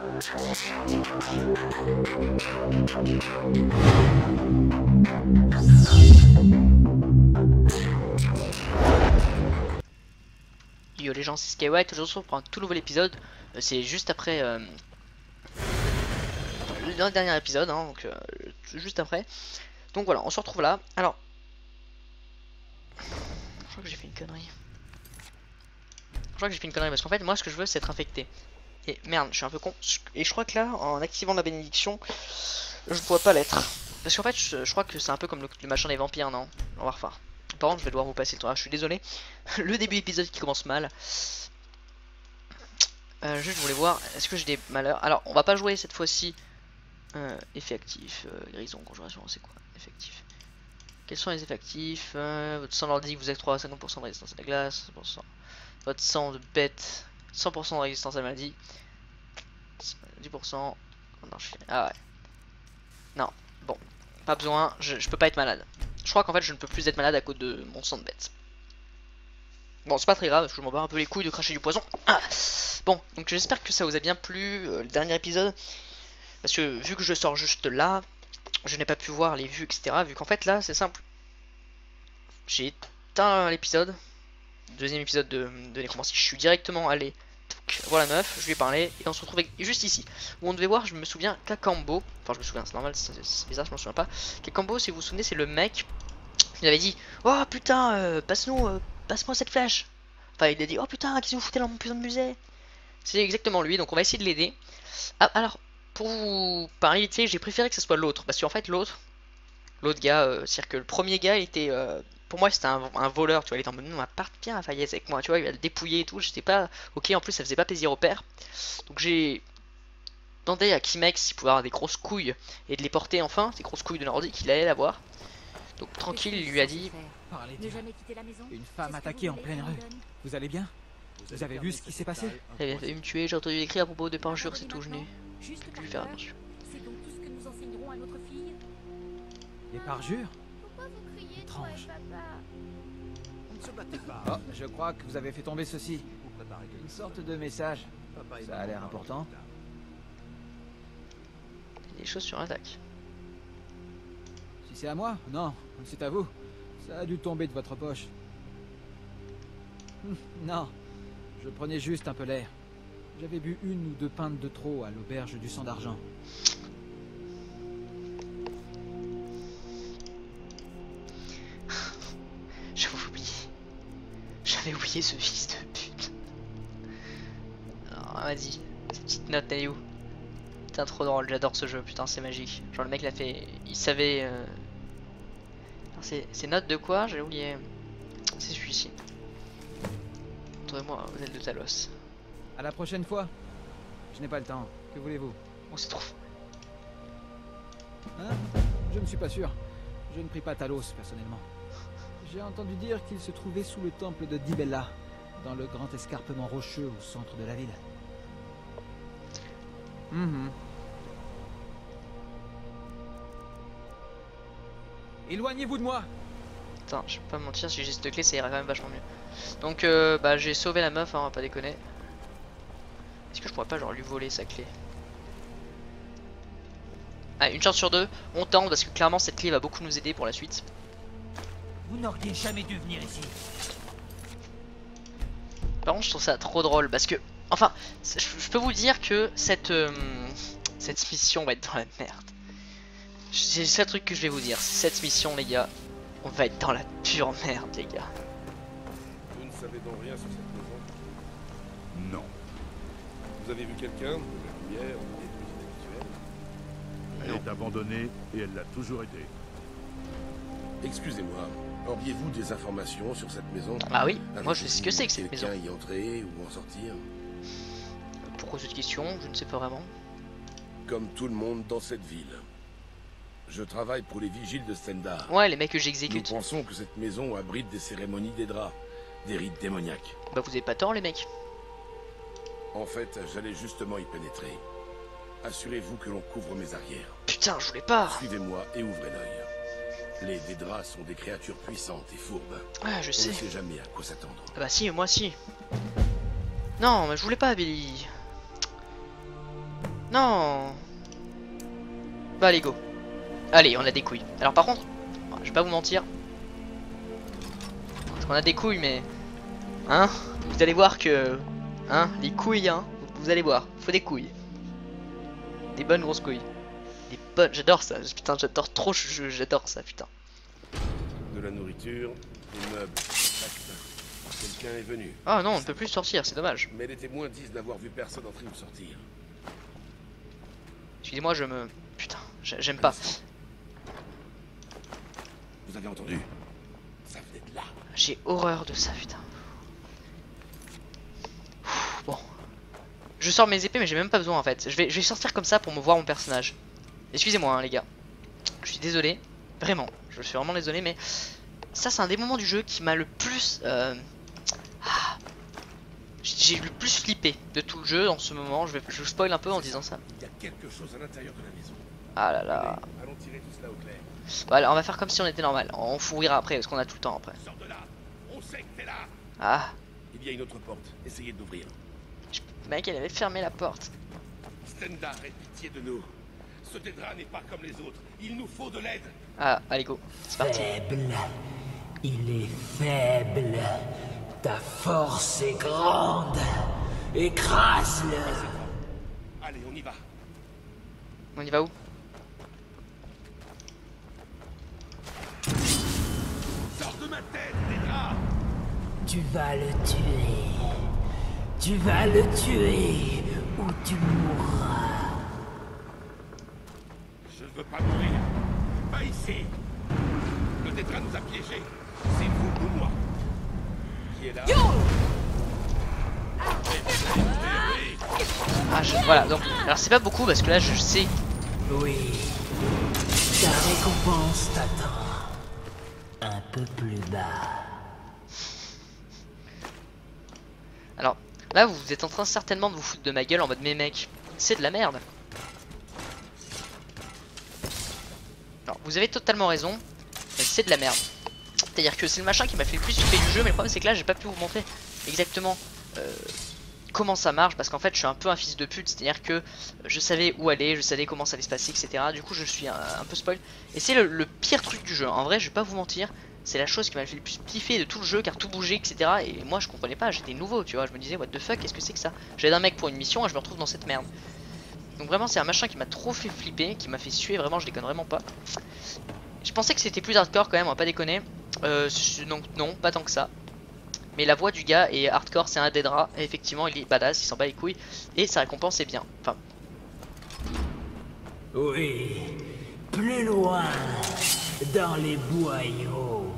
Yo les gens, c'est Skywhite, aujourd'hui on se retrouve pour un tout nouvel épisode. C'est juste après le dernier épisode, hein, donc juste après. Donc voilà, on se retrouve là. Alors, je crois que j'ai fait une connerie. Je crois que j'ai fait une connerie parce qu'en fait, moi ce que je veux c'est être infecté. Et merde, je suis un peu con. Et je crois que là, en activant la bénédiction, je ne pourrais pas l'être. Parce qu'en fait, je crois que c'est un peu comme le machin des vampires, non? On va refaire. Par contre, je vais devoir vous passer le temps. Je suis désolé. Le début d'épisode qui commence mal. Juste, je voulais voir, est-ce que j'ai des malheurs? Alors, on va pas jouer cette fois-ci. Effet actif, guérison, conjuration, c'est quoi? Effectif. Quels sont les effectifs? Votre sang leur dit que vous êtes 3 à 50% de résistance à la glace. 100%. Votre sang de bête, 100% de résistance à la maladie. 10%. Non, ah ouais. Non, bon, pas besoin, je peux pas être malade. Je crois qu'en fait je ne peux plus être malade à cause de mon sang de bête. Bon, c'est pas très grave, parce que je m'en bats un peu les couilles de cracher du poison. Ah bon, donc j'espère que ça vous a bien plu, le dernier épisode. Parce que vu que je sors juste là, je n'ai pas pu voir les vues, etc. Vu qu'en fait là, c'est simple. J'ai éteint l'épisode, deuxième épisode de Nécromancie. Je suis directement allé voir la meuf, je lui ai parlé, et on se retrouve juste ici. Où on devait voir, je me souviens, Kakambo. Enfin, je me souviens, c'est normal, c'est bizarre, je m'en souviens pas. Kakambo, si vous vous souvenez, c'est le mec qui avait dit: oh putain, passe-moi cette flèche. Enfin, il a dit: oh putain, qu'est-ce que vous foutez dans mon putain de musée? C'est exactement lui, donc on va essayer de l'aider. Ah, alors, pour vous parler, tu sais, j'ai préféré que ce soit l'autre, parce qu'en fait, l'autre gars, c'est-à-dire que le premier gars, il était. Pour moi, c'était un voleur, tu vois, il était en mode: non, part bien à Fayez avec moi, tu vois, il va le dépouiller et tout. J'étais pas ok, en plus, ça faisait pas plaisir au père. Donc, j'ai demandé à Kimex s'il pouvait avoir des grosses couilles et de les porter enfin, des grosses couilles de nordique, il allait l'avoir. Donc, tranquille, il lui a dit: Parlez bien. Une femme attaquée en pleine rue. Vous allez bien? Vous avez vu ce qui s'est passé? il a failli me tuer, j'ai entendu des cris à propos de parjure, c'est tout, je n'ai dû faire attention. C'est donc tout ce que nous enseignerons à notre fille. Les parjures? Pourquoi vous criez trop, Étrange. papa? On ne se battait pas. Oh, je crois que vous avez fait tomber ceci. Vous préparez quelque Une chose. sorte de message. Papa et Ça a maman l'air parlent important. plus tard. Des choses sur l'attaque. Si c'est à moi? Non, c'est à vous. Ça a dû tomber de votre poche. Non, je prenais juste un peu l'air. J'avais bu 1 ou 2 pintes de trop à l'auberge du Sang d'Argent. J'avais oublié ce fils de pute. Alors, vas-y, cette petite note, elle est où? Putain, trop drôle, j'adore ce jeu, putain, c'est magique. Genre, le mec l'a fait, il savait. C'est note de quoi? J'ai oublié. C'est celui-ci. Montrez-moi vos ailes de Talos. À la prochaine fois. Je n'ai pas le temps. Que voulez-vous? On se trouve. Hein? Je ne suis pas sûr. Je ne prie pas Talos, personnellement. J'ai entendu dire qu'il se trouvait sous le temple de Dibella, dans le grand escarpement rocheux au centre de la ville. Éloignez-vous de moi! Attends, je vais pas mentir, si j'ai cette clé, ça ira quand même vachement mieux. Donc, bah, j'ai sauvé la meuf, hein, on va pas déconner. Est-ce que je pourrais pas, genre, lui voler sa clé? Ah, une chance sur 2, on tente parce que clairement, cette clé va beaucoup nous aider pour la suite. Vous n'auriez jamais dû venir ici. Par contre, je trouve ça trop drôle parce que, enfin, je peux vous dire que cette mission va être dans la merde. C'est le seul truc que je vais vous dire. Cette mission, les gars, on va être dans la pure merde, les gars. Vous ne savez donc rien sur cette maison? Non. Vous avez vu quelqu'un? De la lumière ou des trucs inhabituels? Elle est abandonnée et elle l'a toujours été. Excusez-moi, auriez-vous des informations sur cette maison? Ah oui, moi je sais ce que c'est que cette maison. Quelqu'un y entrer ou en sortir? Pourquoi cette question? Je ne sais pas vraiment. Comme tout le monde dans cette ville. Je travaille pour les vigiles de Stendar. Ouais, les mecs que Nous j'exécute. pensons que cette maison abrite des cérémonies des draps, des rites démoniaques. Bah vous avez pas tort, les mecs. En fait, j'allais justement y pénétrer. Assurez-vous que l'on couvre mes arrières. Putain, je voulais pas. Suivez-moi et ouvrez l'œil. Les Dédras sont des créatures puissantes et fourbes. Ah, je On sais. ne sait jamais à quoi s'attendre. Ah bah si, moi si. Non, mais je voulais pas, Billy. Non. Bah allez go. Allez, on a des couilles. Alors par contre, je vais pas vous mentir. Parce qu'on a des couilles mais... Hein, vous allez voir que... Hein, les couilles hein. Vous allez voir, faut des couilles. Des bonnes grosses couilles. Des bonnes... J'adore ça, putain j'adore trop, j'adore ça putain. De la nourriture, des meubles. Quelqu'un est venu. Ah non, on ne peut plus sortir, c'est dommage. Mais les témoins disent n'avoir vu personne entrer ou sortir. Excusez-moi, je me... Putain, j'aime pas. Vous avez entendu? Ça venait de là. J'ai horreur de ça, putain. Bon. Je sors mes épées, mais j'ai même pas besoin en fait. Je vais sortir comme ça pour me voir mon personnage. Excusez-moi, hein, les gars. Je suis désolé. Vraiment. Je suis vraiment désolé, mais... Ça, c'est un des moments du jeu qui m'a le plus... J'ai le plus flippé de tout le jeu en ce moment. Je spoil un peu en disant ça. Il y a quelque chose à l'intérieur de la maison. Ah là là. Allons tirer tout cela au clair. Voilà, on va faire comme si on était normal. On fourrira après parce qu'on a tout le temps après. Sors de là. On sait que t'es là. Ah. Il y a une autre porte. Essayez de l'ouvrir. Le mec, elle avait fermé la porte. Stendar, aie pitié de nous. Ce Dédra n'est pas comme les autres. Il nous faut de l'aide. Ah, allez go. C'est parti. Faible. Il est faible. Ta force est grande. Écrase-le. Allez, on y va. On y va où? Sors de ma tête, Dédra. Tu vas le tuer. Tu vas le tuer ou tu mourras. Je ne veux pas mourir. Pas ici. Le Dédra nous a piégés. C'est vous ou moi. Qui est là? Ah, voilà, donc... Alors c'est pas beaucoup parce que là, je sais... Oui. Ta récompense t'attend. Un peu plus bas. Alors, là, vous êtes en train certainement de vous foutre de ma gueule en mode, mais mec, c'est de la merde. Alors, vous avez totalement raison, mais c'est de la merde. C'est-à-dire que c'est le machin qui m'a fait le plus flipper du jeu, mais le problème c'est que là, j'ai pas pu vous montrer exactement comment ça marche, parce qu'en fait, je suis un peu un fils de pute, c'est-à-dire que je savais où aller, je savais comment ça allait se passer, etc. Du coup, je suis un peu spoil. Et c'est le pire truc du jeu, en vrai, je vais pas vous mentir. C'est la chose qui m'a fait le plus piffer de tout le jeu, car tout bougeait, etc. Et moi je comprenais pas, j'étais nouveau, tu vois. Je me disais, what the fuck, qu'est-ce que c'est que ça? J'aide un mec pour une mission et je me retrouve dans cette merde. Donc vraiment, c'est un machin qui m'a trop fait flipper, qui m'a fait suer, vraiment, je déconne vraiment pas. Je pensais que c'était plus hardcore quand même, on va pas déconner. Donc non, pas tant que ça. Mais la voix du gars est hardcore, c'est un Dédra. Et effectivement, il est badass, il s'en bat les couilles. Et sa récompense est bien. Enfin. Oui, plus loin, dans les boyaux.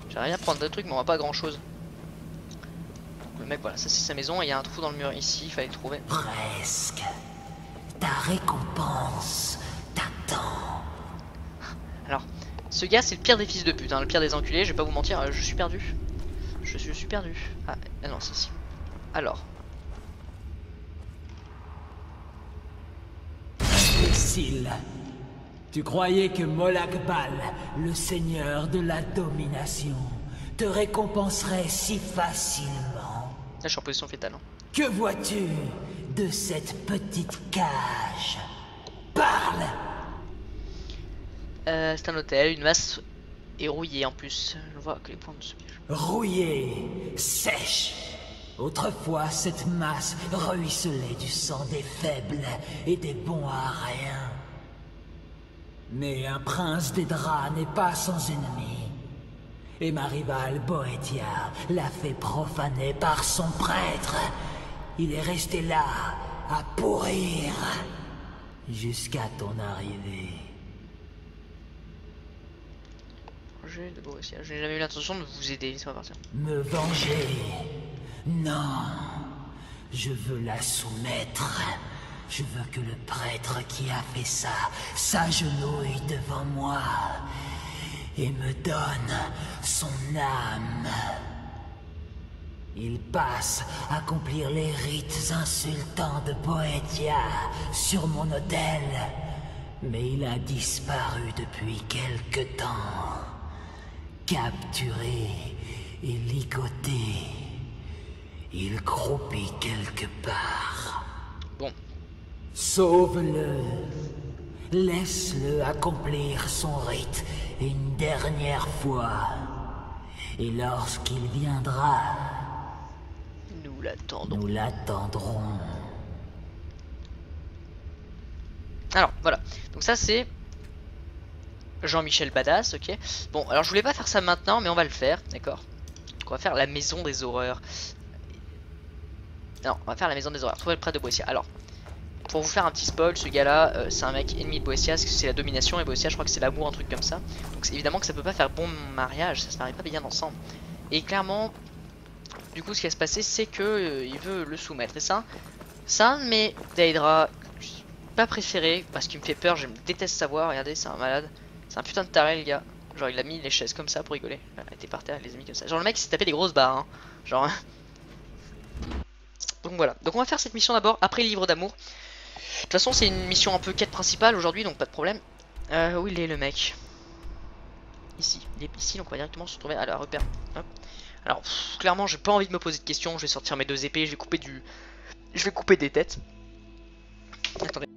J'aimerais bien prendre des trucs, mais on va pas grand chose. Le mec, voilà, ça c'est sa maison. Et il y a un trou dans le mur ici, il fallait le trouver. Presque. Ta récompense t'attend. Alors, ce gars, c'est le pire des fils de pute, hein, le pire des enculés. Je vais pas vous mentir, je suis perdu. Je suis perdu. Ah non, c'est ici. Alors. Imbécile. Tu croyais que Molakbal, le seigneur de la domination, te récompenserait si facilement? Là, je suis en position fétale. Hein. Que vois-tu de cette petite cage? Parle! C'est un hôtel, une masse est rouillée en plus. Je vois que les points de ce piège. Rouillée, sèche. Autrefois, cette masse ruisselait du sang des faibles et des bons à rien. Mais un prince des draps n'est pas sans ennemi. Et ma rivale Boetia l'a fait profaner par son prêtre. Il est resté là, à pourrir, jusqu'à ton arrivée. Je n'ai jamais eu l'intention de vous aider, laissez-moi partir. Me venger? Non. Je veux la soumettre. Je veux que le prêtre qui a fait ça s'agenouille devant moi et me donne son âme. Il passe accomplir les rites insultants de Boetia sur mon autel, mais il a disparu depuis quelque temps. Capturé et ligoté, il croupit quelque part. Bon, Sauve-le. Laisse-le accomplir son rite une dernière fois. Et lorsqu'il viendra, Nous l'attendons. nous l'attendrons. Alors voilà, donc ça c'est Jean-Michel Badass, ok. Bon, alors je voulais pas faire ça maintenant, mais on va le faire, d'accord. Donc on va faire la maison des horreurs. Non, on va faire la maison des horreurs, trouver le prêtre de Boessia. Alors, pour vous faire un petit spoil, ce gars-là, c'est un mec ennemi de Boessia, parce que c'est la domination, et Boessia je crois que c'est l'amour, un truc comme ça. Donc évidemment que ça peut pas faire bon mariage, ça se marie pas bien ensemble. Et clairement, du coup ce qui va se passer, c'est que il veut le soumettre. Et ça, c'est un de mes Daedra pas préféré, parce qu'il me fait peur, je me déteste savoir, regardez, c'est un malade. C'est un putain de taré le gars. Genre il a mis les chaises comme ça pour rigoler. Il était par terre, il les a mis comme ça. Genre le mec il s'est tapé des grosses barres, hein. Genre... Donc voilà, donc on va faire cette mission d'abord, après le livre d'amour. De toute façon c'est une mission un peu quête principale aujourd'hui, donc pas de problème. Où il est le mec? Ici, il est ici, donc on va directement se retrouver à la repère. Hop. Alors clairement j'ai pas envie de me poser de questions, je vais sortir mes 2 épées, je vais couper des têtes. Attendez.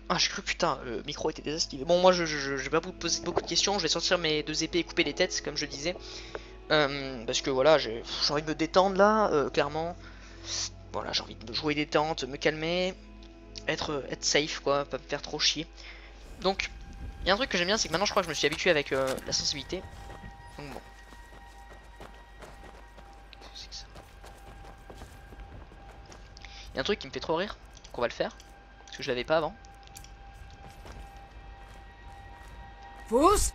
Ah j'ai cru putain, le micro était désactivé. Bon moi je vais pas vous poser beaucoup de questions, je vais sortir mes 2 épées et couper les têtes comme je disais. Parce que voilà, j'ai envie de me détendre là, clairement. Voilà, j'ai envie de jouer détente, me calmer, être safe quoi, pas me faire trop chier. Donc, il y a un truc que j'aime bien, c'est que maintenant je crois que je me suis habitué avec la sensibilité. Donc bon. C'est que ça. Il y a un truc qui me fait trop rire, qu'on va le faire, parce que je l'avais pas avant. Fous,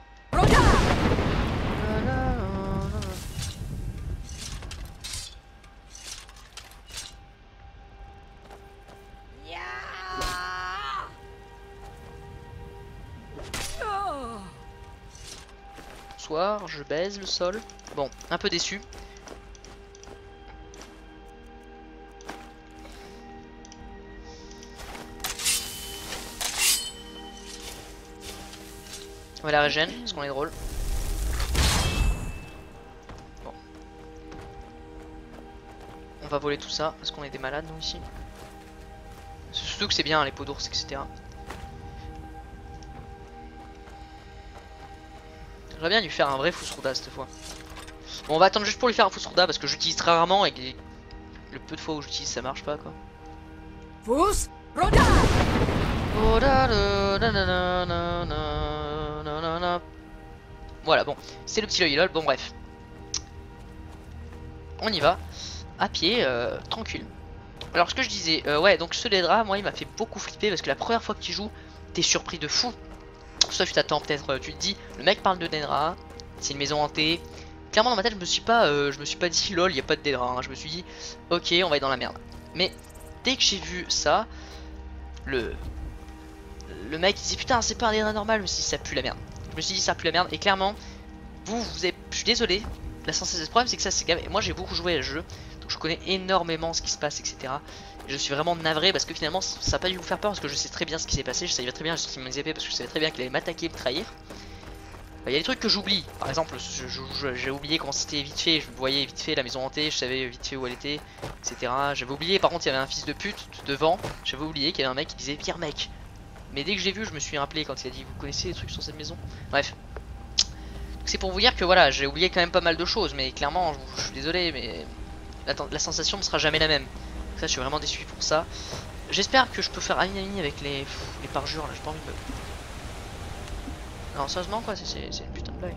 Bonsoir, je baise le sol. Bon, un peu déçu. On va la régène, parce qu'on est drôle. Bon. On va voler tout ça, parce qu'on est des malades nous ici. Surtout que c'est bien les peaux d'ours, etc. J'aimerais bien lui faire un vrai Fousrouda cette fois. Bon, on va attendre juste pour lui faire un Fousrouda parce que j'utilise très rarement et que le peu de fois où j'utilise ça marche pas quoi. Fous, Roda. Voilà, bon, c'est le petit lol, bon bref. On y va, à pied, tranquille. Alors ce que je disais, ouais, donc ce Daedra, moi il m'a fait beaucoup flipper parce que la première fois que tu joues, t'es surpris de fou. Soit tu t'attends peut-être, tu te dis, le mec parle de Daedra, c'est une maison hantée. Clairement dans ma tête je me suis pas dit lol, il y a pas de Daedra, hein. Je me suis dit, ok on va être dans la merde. Mais dès que j'ai vu ça, le mec il dit putain c'est pas un Daedra normal, je me suis dit ça pue la merde. Je me suis dit ça pue la merde et clairement, je suis désolé, la sensation, le problème c'est que ça c'est gavé. Moi j'ai beaucoup joué à ce jeu, donc je connais énormément ce qui se passe etc. Je suis vraiment navré parce que finalement ça n'a pas dû vous faire peur parce que je sais très bien ce qui s'est passé, je savais très bien, j'ai sorti mes épées parce que je savais très bien qu'il allait m'attaquer et me trahir. Il y a des trucs que j'oublie, par exemple j'ai oublié comment c'était vite fait, je voyais vite fait la maison hantée, je savais vite fait où elle était, etc. J'avais oublié, par contre il y avait un fils de pute devant, j'avais oublié qu'il y avait un mec qui disait pire mec. Mais dès que j'ai vu je me suis rappelé quand il a dit vous connaissez les trucs sur cette maison. Bref. C'est pour vous dire que voilà, j'ai oublié quand même pas mal de choses, mais clairement je suis désolé mais la sensation ne sera jamais la même. Ça je suis vraiment déçu pour ça. J'espère que je peux faire ami avec les parjures là, j'ai pas envie de me... Non sérieusement quoi, c'est une putain de blague.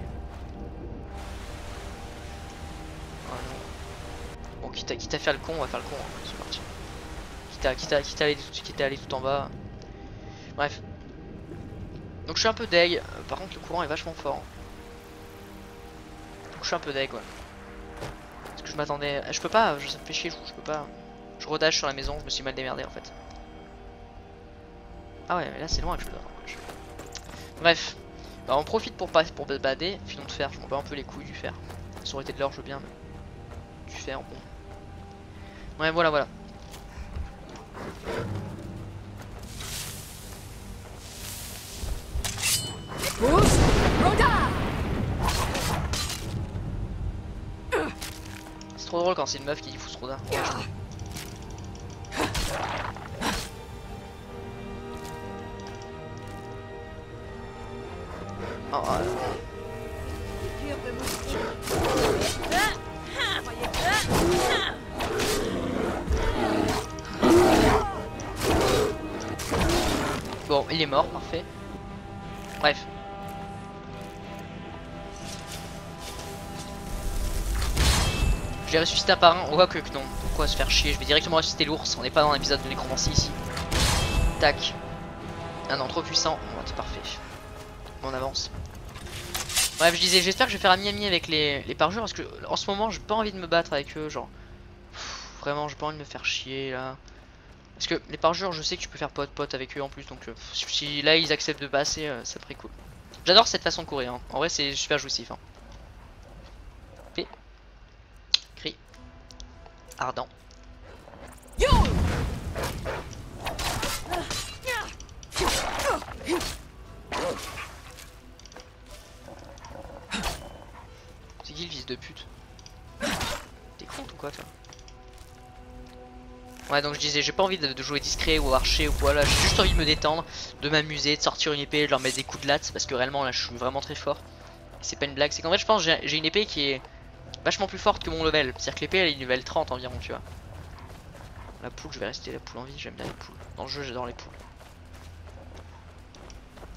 Oh non. Bon quitte à faire le con, on va faire le con, hein. C'est parti. Quitte à aller tout en bas. Bref. Donc je suis un peu deg, par contre le courant est vachement fort. Donc je suis un peu deg ouais. Parce que je m'attendais... Je peux pas, ça me fait chier, je peux pas... Je redage sur la maison, je me suis mal démerdé en fait. Ah ouais mais là c'est loin que je dois... Bref. Bah on profite pour bader, filon de fer, je m'en bats un peu les couilles du fer. Ça aurait été de l'or je veux bien mais... Du fer bon. Ouais voilà. C'est trop drôle quand c'est une meuf qui dit Fousrouda. Oh, bon, il est mort, parfait. Bref. Je vais ressusciter un par un, on voit que non. Pourquoi se faire chier? Je vais directement ressusciter l'ours, on n'est pas dans l'épisode de nécromancie ici. Tac. Ah non, trop puissant. Bon, c'est parfait. Bon, on avance. Bref, je disais, j'espère que je vais faire ami-ami avec les parjures parce que en ce moment, j'ai pas envie de me battre avec eux. Genre, vraiment, j'ai pas envie de me faire chier là. Parce que les parjures, je sais que tu peux faire pote-pote avec eux en plus. Donc, si là ils acceptent de passer, ça serait cool. J'adore cette façon de courir. Hein. En vrai, c'est super jouissif. Hein. P. Cri. Ardent. C'est qui le fils de pute? T'es con ou quoi toi? Ouais, donc je disais, j'ai pas envie de jouer discret ou archer ou quoi là, j'ai juste envie de me détendre, de m'amuser, de sortir une épée, de leur mettre des coups de latte parce que réellement là je suis vraiment très fort. C'est pas une blague, c'est qu'en fait je pense que j'ai une épée qui est vachement plus forte que mon level, c'est-à-dire que l'épée elle est level 30 environ, tu vois. La poule, je vais rester la poule en vie, j'aime bien les poules. Dans le jeu, j'adore les poules.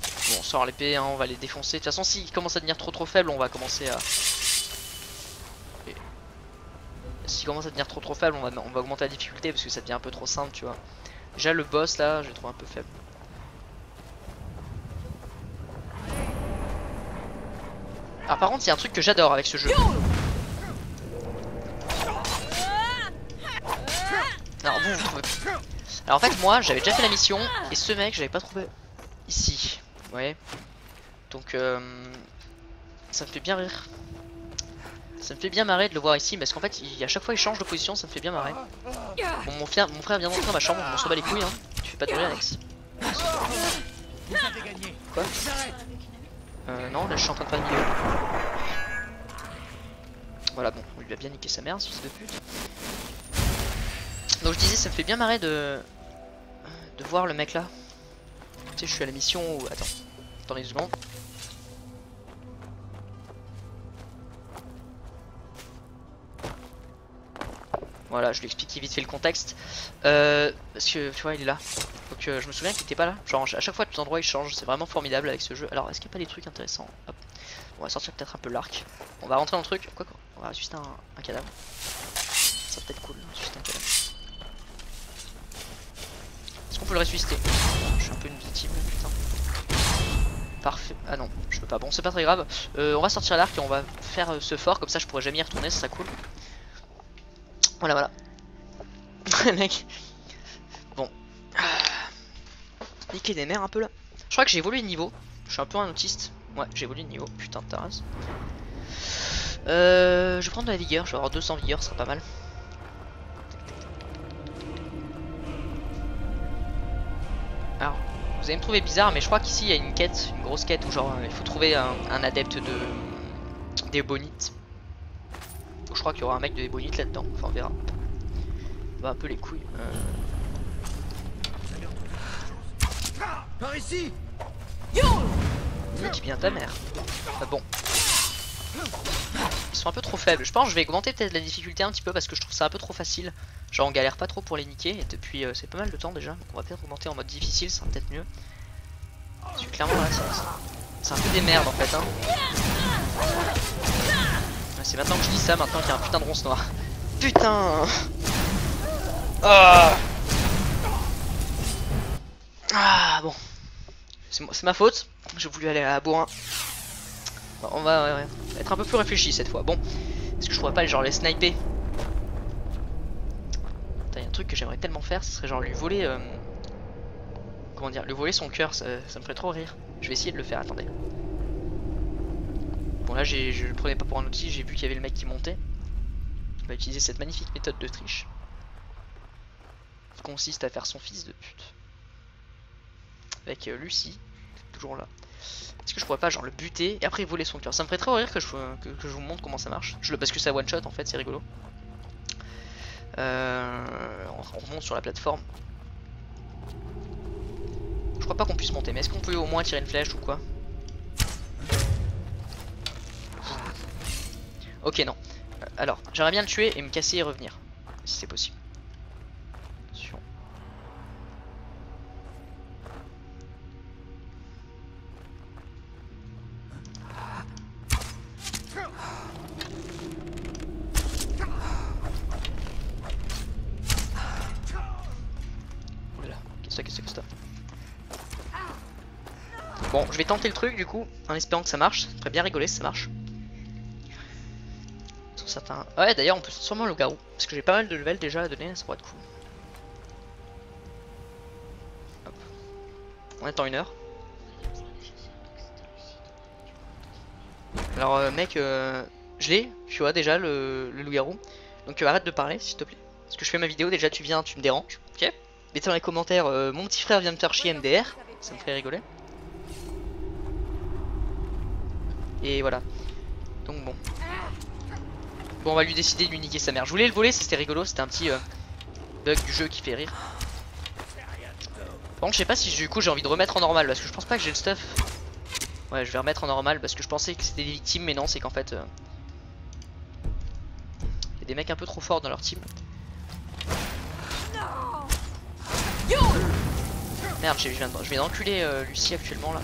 Bon, on sort l'épée, hein, on va les défoncer. De toute façon, s'ils commencent à devenir trop faibles, on va commencer à... S'ils commencent à devenir trop faibles, on va augmenter la difficulté parce que ça devient un peu trop simple, tu vois. Déjà, le boss, là, je le trouve un peu faible. Alors par contre, il y a un truc que j'adore avec ce jeu. Alors vous trouvez... Alors en fait moi j'avais déjà fait la mission et ce mec j'avais pas trouvé ici. Ouais. Donc ça me fait bien rire. Ça me fait bien marrer de le voir ici parce qu'en fait à chaque fois il change de position, ça me fait bien marrer. Bon, mon frère vient d'entrer dans ma chambre, on s'en bat les couilles hein. Tu fais pas de bruit Alex. Quoi? Non là je suis en train de faire une vidéo. Voilà bon, on lui a bien niqué sa mère ce fils de pute. Donc je disais ça me fait bien marrer de voir le mec là. Tu sais je suis à la mission où... Attendez une seconde. Voilà, je lui explique vite fait le contexte. Parce que tu vois il est là. Donc je me souviens qu'il était pas là. Genre à chaque fois tout endroit il change, c'est vraiment formidable avec ce jeu. Alors est-ce qu'il n'y a pas des trucs intéressants? Hop. On va sortir peut-être un peu l'arc. On va rentrer dans le truc. Quoi, on va ressusciter un cadavre. Ça peut être cool, ressusciter un cadavre. Est-ce qu'on peut le ressusciter? Je suis un peu une victime, putain. Parfait. Ah non, je peux pas. Bon, c'est pas très grave. On va sortir l'arc et on va faire ce fort. Comme ça, je pourrais jamais y retourner. Ça serait cool. Voilà, voilà. Mec. Bon. Niquer des mers un peu là. Je crois que j'ai évolué de niveau. Je suis un peu un autiste. Ouais, j'ai évolué de niveau. Putain de ta race. Je vais prendre de la vigueur. Je vais avoir 200 vigueur, ça sera pas mal. Alors, vous allez me trouver bizarre, mais je crois qu'ici il y a une quête, une grosse quête où genre il faut trouver un adepte des bonites. Donc, je crois qu'il y aura un mec de bonites là-dedans. Enfin, on verra. On va un peu les couilles. Par ici. Nique bien ta mère. Ah bon. Ils sont un peu trop faibles. Je pense que je vais augmenter peut-être la difficulté un petit peu parce que je trouve ça un peu trop facile. Genre on galère pas trop pour les niquer. Et depuis c'est pas mal de temps déjà. Donc on va peut-être augmenter en mode difficile, ça sera peut-être mieux. Parce que clairement là c'est un peu des merdes en fait hein. Ouais, c'est maintenant que je dis ça, maintenant qu'il y a un putain de ronce noir. Putain. Ah bon. C'est ma faute. J'ai voulu aller à Bourrin. Bon, on va être un peu plus réfléchi cette fois. Bon, est-ce que je pourrais pas genre les sniper? Il y a un truc que j'aimerais tellement faire, ce serait genre lui voler comment dire, lui voler son cœur, ça me ferait trop rire. Je vais essayer de le faire, attendez. Bon là je le prenais pas pour un outil, j'ai vu qu'il y avait le mec qui montait. On va utiliser cette magnifique méthode de triche qui consiste à faire son fils de pute avec Lucie, toujours là. Est-ce que je pourrais pas genre le buter et après voler son cœur? Ça me ferait très rire que je vous montre comment ça marche. Parce que ça one shot en fait, c'est rigolo. On remonte sur la plateforme. Je crois pas qu'on puisse monter, mais est-ce qu'on peut au moins tirer une flèche ou quoi? Ok, non. Alors, j'aimerais bien le tuer et me casser et revenir. Si c'est possible. Attention. Oulala, qu'est-ce que c'est? Bon, je vais tenter le truc du coup, en espérant que ça marche. Ça ferait bien rigoler si ça marche. Sur certains... Ouais, d'ailleurs, on peut sûrement le garou. Parce que j'ai pas mal de level déjà à donner, ça pourrait être cool. Hop. On attend 1 heure. Alors, mec, je l'ai, tu vois déjà le loup-garou. Donc, arrête de parler, s'il te plaît. Parce que je fais ma vidéo, déjà tu viens, tu me déranges. Ok? Mettez dans les commentaires, mon petit frère vient me faire chier MDR. Ça me ferait rigoler. Et voilà. Donc bon. Bon, on va lui décider de lui niquer sa mère. Je voulais le voler, c'était rigolo, c'était un petit bug du jeu qui fait rire. Bon, je sais pas si du coup j'ai envie de remettre en normal parce que je pense pas que j'ai le stuff. Ouais, je vais remettre en normal parce que je pensais que c'était des victimes, mais non, c'est qu'en fait y a des mecs un peu trop forts dans leur team. Merde, je viens d'enculer Lucie actuellement là.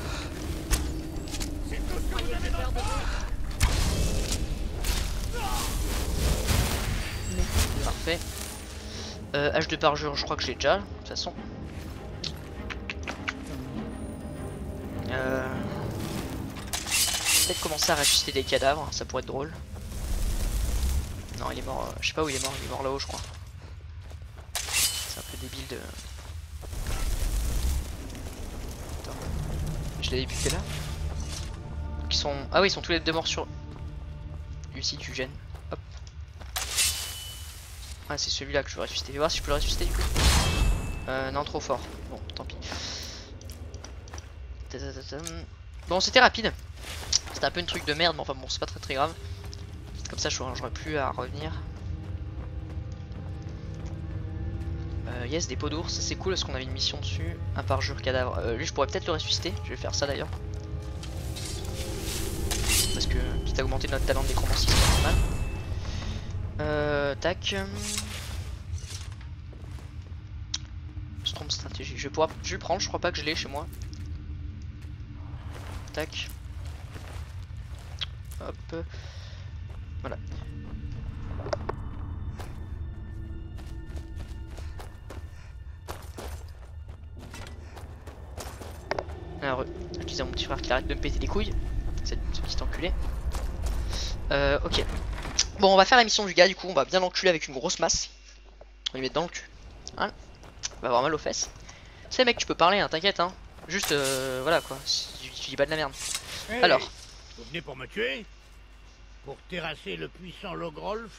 Parfait. H de parjure, je crois que je l'ai déjà, de toute façon. Peut-être commencer à ressusciter des cadavres, ça pourrait être drôle. Non, il est mort, je sais pas où il est mort là-haut, je crois. C'est un peu débile de... Attends. Je l'avais buté là. Donc ils sont... Ah oui, ils sont tous les deux morts sur... Lucie, tu gênes. Hop. Ah, c'est celui-là que je veux ressusciter. Je vais voir si je peux le ressusciter du coup. Non, trop fort. Bon, tant pis. Bon, c'était rapide. C'était un peu un truc de merde, mais enfin bon, c'est pas très grave. Comme ça, j'aurais plus à revenir. Yes, des peaux d'ours, c'est cool parce qu'on avait une mission dessus. Un parjure cadavre. Lui, je pourrais peut-être le ressusciter. Je vais faire ça d'ailleurs. Parce que quitte à augmenter notre talent de nécromancie, c'est pas mal. Tac. Storm stratégie. Je vais le prendre, je crois pas que je l'ai chez moi. Tac. Hop. Voilà. Alors, je disais à mon petit frère qu'il arrête de me péter les couilles. Ce petit enculé. Ok. Bon, on va faire la mission du gars, du coup, on va bien l'enculer avec une grosse masse. On va lui mettre dans le cul. Hein, on va avoir mal aux fesses. C'est mec, tu peux parler, hein, t'inquiète, hein. Juste, voilà quoi, tu dis pas de la merde. Hey, alors. Vous venez pour me tuer? Pour terrasser le puissant Logrolf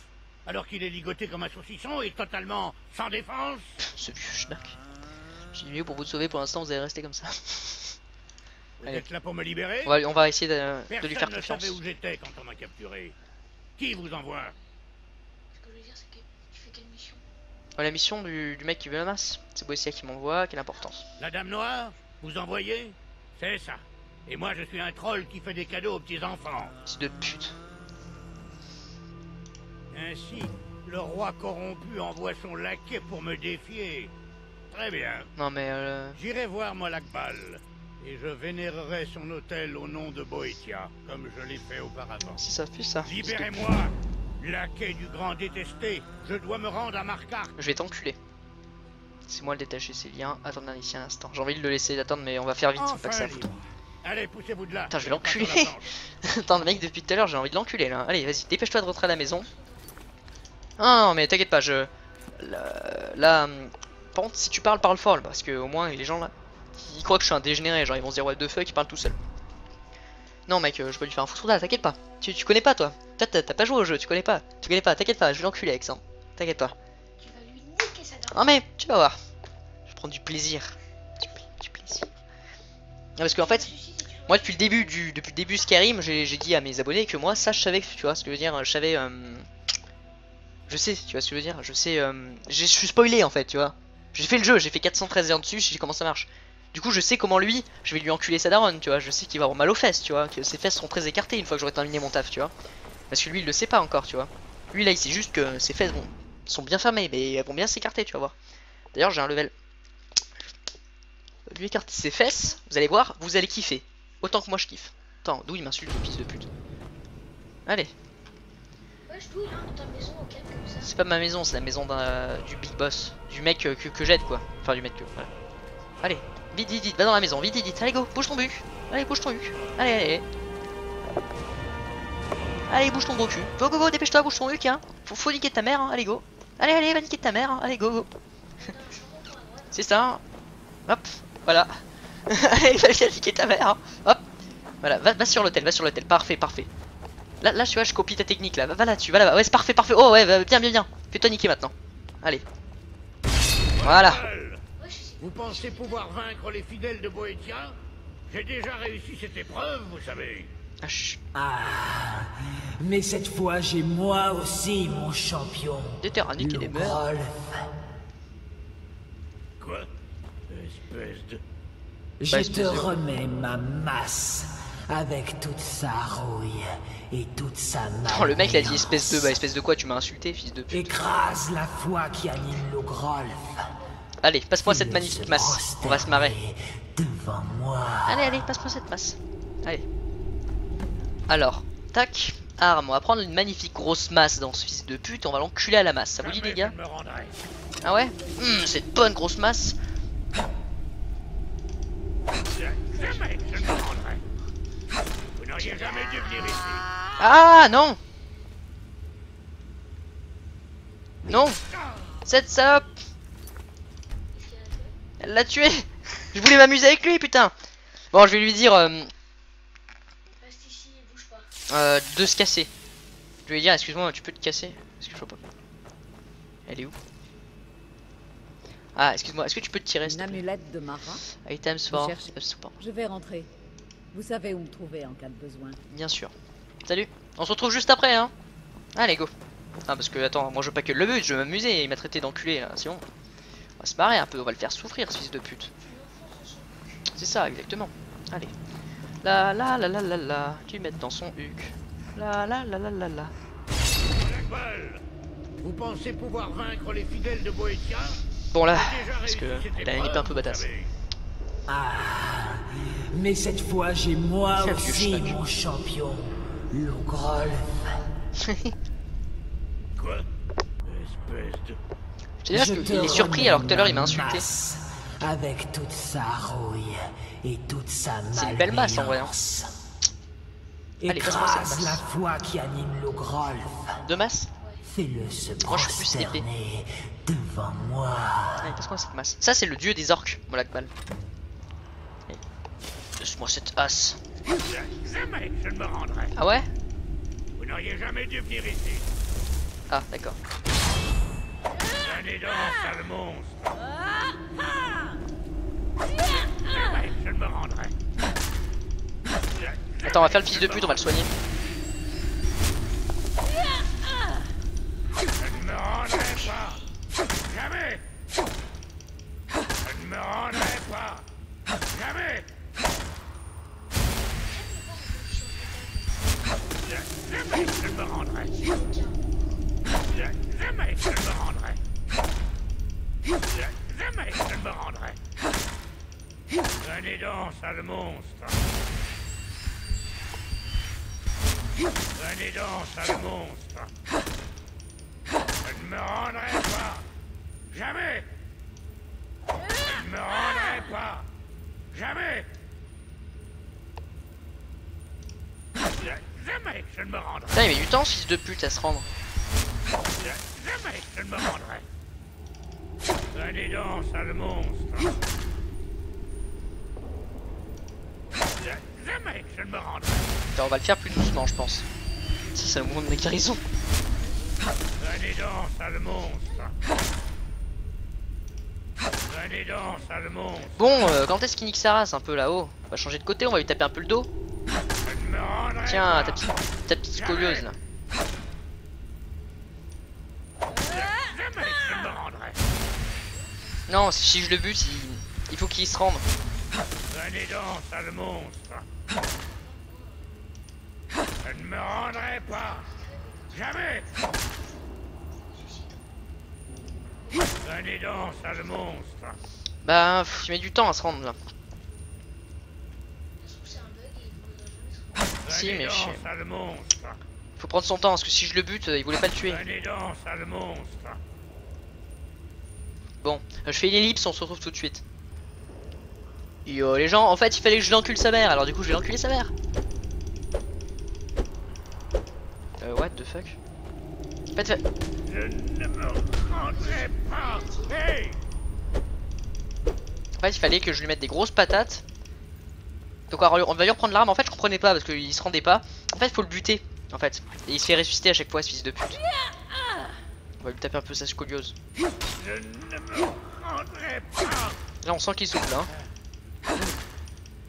alors qu'il est ligoté comme un saucisson et totalement sans défense? Ce vieux schnack. J'ai dit mieux pour vous sauver, pour l'instant vous allez rester comme ça. Vous êtes là pour me libérer? On va essayer de lui faire Personne confiance. ne savait où j'étais quand on m'a capturé. Qui vous envoie? Ce que je veux dire, c'est que tu fais quelle mission? La mission du mec qui veut la masse. C'est Boessia qui m'envoie, quelle importance. La Dame Noire? Vous envoyez? C'est ça. Et moi je suis un troll qui fait des cadeaux aux petits enfants. C'est de pute. Ainsi, le roi corrompu envoie son laquais pour me défier. Très bien. Non mais J'irai voir Molakbal. Et je vénérerai son hôtel au nom de Boetia, comme je l'ai fait auparavant. si ça fait ça. Libérez-moi, laquais du grand détesté. Je dois me rendre à Markarth. Je vais t'enculer. C'est moi le détacher ces liens. Attendez ici un instant. J'ai envie de le laisser attendre, mais on va faire vite. Enfin, Pas que ça libre. Allez, poussez-vous de là. Putain, je vais Pas sur la l'enculer. planche. Attends, le mec, depuis tout à l'heure, j'ai envie de l'enculer là. Allez, vas-y, dépêche-toi de rentrer à la maison. Non, mais t'inquiète pas, là, par contre, si tu parles fort, parce que au moins les gens là, ils croient que je suis un dégénéré, genre ils vont se dire what the fuck, ils parlent tout seul. Non, mec, je peux lui faire un foutre là, t'inquiète pas. Tu connais pas, toi. Toi, t'as pas joué au jeu, tu connais pas. T'inquiète pas, je vais l'enculer avec ça. T'inquiète pas. Tu vas lui niquer sa dame. Non, mais tu vas voir. Je vais prendre du plaisir. Du plaisir. Non, parce qu'en fait. Moi depuis le début Skyrim, j'ai dit à mes abonnés que moi ça je savais, tu vois ce que je veux dire, je savais, je sais, tu vois ce que je veux dire, je sais, je suis spoilé en fait, tu vois. J'ai fait le jeu, j'ai fait 413 heures dessus, je sais comment ça marche. Du coup je sais comment lui, je vais lui enculer sa daronne, tu vois, je sais qu'il va avoir mal aux fesses, tu vois, que ses fesses seront très écartées une fois que j'aurai terminé mon taf, tu vois. Parce que lui il le sait pas encore, tu vois. Lui là il sait juste que ses fesses sont bien fermées, mais elles vont bien s'écarter, tu vas voir. D'ailleurs j'ai un level. Lui écarter ses fesses, vous allez voir, vous allez kiffer. Autant que moi je kiffe. Attends, d'où il m'insulte le fils de pute. Allez. Ouais, je douille, hein, dans ta maison, au calme comme ça. C'est pas ma maison, c'est la maison du big boss. Du mec que j'aide quoi. Enfin du mec que... Voilà. Allez, vite, vite, vite, va dans la maison, vite, vite, vite. Allez go, bouge ton buc. Allez, bouge ton buc. Allez, allez. Allez, bouge ton gros cul. Go, go, go, dépêche-toi, bouge ton buc, hein. Faut niquer ta mère, hein. Allez, go. Allez, allez, va niquer ta mère, hein. Allez, go, go. C'est ça. Hop, voilà. Allez, va niquer ta mère, hein. Hop. Voilà, va sur l'hôtel, parfait, parfait. Là, tu vois, je copie ta technique, là. Va là-dessus, va là-bas. Ouais, c'est parfait, parfait. Oh, ouais, bien, bien, bien. Fais-toi niquer maintenant. Allez. Voilà. Vous pensez pouvoir vaincre les fidèles de Boétia? J'ai déjà réussi cette épreuve, vous savez. Ah, chut. Ah, mais cette fois j'ai moi aussi mon champion. Déterranique et des meurs. Logrolf. Quoi? Espèce de... Je espèce te de- remets ma masse avec toute sa rouille et toute sa malveillance. Oh, le mec, il a dit espèce de... Bah, espèce de quoi? Tu m'as insulté, fils de pute. Écrase la foi qui anime Logrolf. Allez, passe-moi cette magnifique masse. On va se marrer. Devant moi. Allez, allez, passe-moi cette masse. Allez. Alors, tac, arme. On va prendre une magnifique grosse masse dans ce fils de pute. On va l'enculer à la masse. Ça vous dit, les gars? Je me rendrai. Ah ouais? Cette bonne grosse masse. Jamais je ne me rendrai. Vous n'auriez jamais dû venir ici. Ah non! Non! Cette salope! Elle l'a tué! Je voulais m'amuser avec lui, putain! Bon, je vais lui dire Reste ici et bouge pas. de se casser. Je vais lui dire, excuse-moi, tu peux te casser? Est-ce que je vois pas? Elle est où? Ah, excuse-moi, est-ce que tu peux te tirer? Une s'il te plaît? amulette de marin. Items Vous for cherchez- support. Je vais rentrer. Vous savez où me trouver en cas de besoin. Bien sûr. Salut. On se retrouve juste après, hein. Allez, go. Ah, parce que, attends, moi je veux pas que le but, je veux m'amuser. Il m'a traité d'enculé, là. C'est bon. On va se marrer un peu, on va le faire souffrir, ce fils de pute. C'est ça, exactement. Allez. La. Tu mets dans son huc. La. Blackball, vous pensez pouvoir vaincre les fidèles de Boétia? Bon, là. J'ai déjà Parce réussi que cette il a une épée épreuve, un peu vous badass. savez. Ah, mais cette fois j'ai moi Tiens, vieux aussi schnock. mon champion. Logrolf. Quoi? Espèce de... C'est-à-dire Je qu'il te est surpris remets alors que tout à l'heure il m'a ma insulté. masse avec toute sa rouille et toute sa C'est une belle masse, en vrai, hein. malveillance. Allez, passe-moi cette Écrase masse. la foi qui anime Logrolf. Deux masses. Fais-le se Moi, je suis plus épée. prosterner devant moi. Allez, passe-moi cette masse. Ça, c'est le dieu des orques, Black Ball. Allez. Laisse-moi cette as. Jamais je ne me rendrai. Ah ouais? Vous n'auriez jamais dû venir ici. Ah, d'accord. Venez donc, sale monstre. Jamais je ne me rendrai. Attends, on va faire le fils de pute, on va le soigner. Je ne me rendrai pas. Jamais. Je ne me rendrai pas. Jamais. Jamais je ne me rendrai. Jamais je ne me rendrai. Jamais je ne me rendrai. Venez donc, sale monstre. Venez donc, sale monstre. Je ne me rendrai pas. Jamais. Je ne me rendrai pas. Jamais. Jamais je ne me rendrai. Putain, il met du temps, ce fils de pute, à se rendre. Jamais je ne me rendrai. Venez donc, sale monstre. Jamais je ne me rendrai. Putain, on va le faire plus doucement, je pense. Ça, c'est le moment de ma guérison. Venez donc, sale monstre. Venez donc, sale monstre. Bon, quand est-ce qu'il nique sa race un peu là-haut? On va changer de côté, on va lui taper un peu le dos. Je ne me rendrai Tiens, pas. ta petite scolieuse là. Jamais je ne me rendrai. Non, si je le bute, il faut qu'il se rende. Venez donc, sale monstre. Je ne me rendrai pas. Jamais. Venez donc, sale monstre. Bah, il met du temps à se rendre là. C'est un bug et il voudrait jamais se Si, Venez mais donc, je- sale monstre. Faut prendre son temps parce que si je le bute, il voulait pas le tuer. Venez donc, sale monstre. Bon, je fais une ellipse, on se retrouve tout de suite. Yo les gens, en fait il fallait que je l'encule sa mère, alors du coup je vais l'enculer sa mère. What the fuck? Pas de fait. Je ne me rendrai pas. Hey! En fait il fallait que je lui mette des grosses patates. Donc alors, on va lui reprendre l'arme, en fait je comprenais pas parce qu'il se rendait pas. En fait il faut le buter en fait. Et il se fait ressusciter à chaque fois ce fils de pute. On va lui taper un peu sa scoliose. Je ne me rendrai pas. Là on sent qu'il souffle hein.